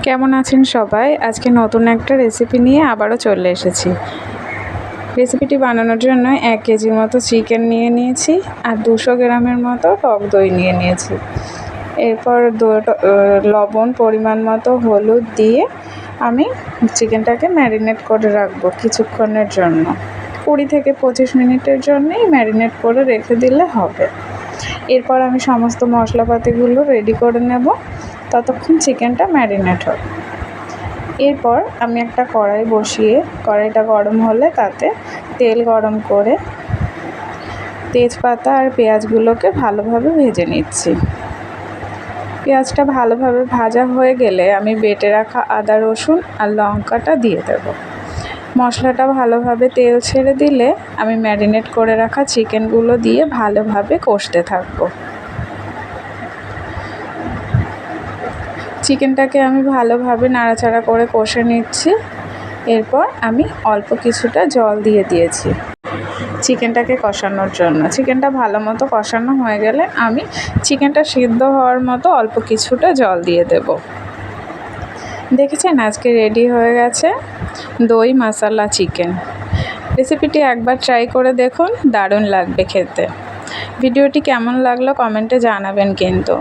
কেমন আছেন সবাই? আজকে নতুন একটা রেসিপি নিয়ে আবারও চলে এসেছি। রেসিপিটি বানানোর জন্য 1 কেজির মতো চিকেন নিয়ে নিয়েছি আর 200 গ্রামের মতো টক দই নিয়ে নিয়েছি। এরপর লবণ, পরিমাণ মতো হলুদ দিয়ে আমি চিকেনটাকে ম্যারিনেট করে রাখবো কিছুক্ষণের জন্য। 20 থেকে 25 মিনিটের জন্যই ম্যারিনেট করে রেখে দিলে হবে। এরপর আমি সমস্ত মশলাপাতিগুলো রেডি করে নেব, ততক্ষণ চিকেনটা ম্যারিনেট হোক। এরপর আমি একটা কড়াই বসিয়ে কড়াইটা গরম হলে তাতে তেল গরম করে তেজপাতা আর পেঁয়াজগুলোকে ভালোভাবে ভেজে নিচ্ছি। পেঁয়াজটা ভালোভাবে ভাজা হয়ে গেলে আমি বেটে রাখা আদা, রসুন আর লঙ্কাটা দিয়ে দেব। মশলাটা ভালোভাবে তেল ছেড়ে দিলে আমি ম্যারিনেট করে রাখা চিকেনগুলো দিয়ে ভালোভাবে কষতে থাকবো। চিকেনটাকে আমি ভালোভাবে নাড়াচাড়া করে কষে নিচ্ছি। এরপর আমি অল্প কিছুটা জল দিয়ে দিয়েছি চিকেনটাকে কষানোর জন্য। চিকেনটা ভালো মতো কষানো হয়ে গেলে আমি চিকেনটা সিদ্ধ হওয়ার মতো অল্প কিছুটা জল দিয়ে দেব। দেখেছেন, আজকে রেডি হয়ে গেছে দই মশলা চিকেন। রেসিপিটি একবার ট্রাই করে দেখুন, দারুণ লাগবে খেতে। ভিডিওটি কেমন লাগলো কমেন্টে জানাবেন কিন্তু।